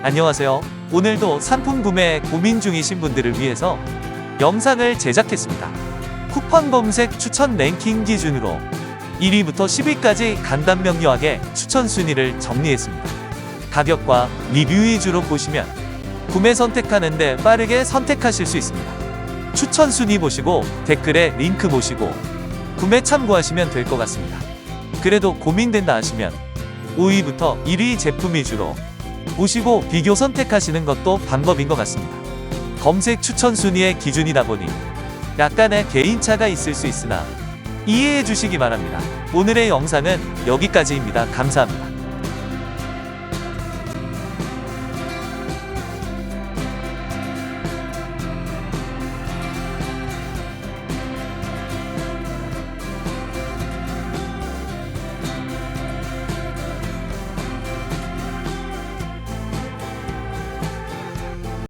안녕하세요. 오늘도 상품 구매 고민 중이신 분들을 위해서 영상을 제작했습니다. 쿠팡 검색 추천 랭킹 기준으로 1위부터 10위까지 간단 명료하게 추천 순위를 정리했습니다. 가격과 리뷰 위주로 보시면 구매 선택하는데 빠르게 선택하실 수 있습니다. 추천 순위 보시고 댓글에 링크 보시고 구매 참고하시면 될 것 같습니다. 그래도 고민된다 하시면 5위부터 1위 제품 위주로 보시고 비교 선택하시는 것도 방법인 것 같습니다. 검색 추천 순위의 기준이다 보니 약간의 개인차가 있을 수 있으나 이해해 주시기 바랍니다. 오늘의 영상은 여기까지입니다. 감사합니다.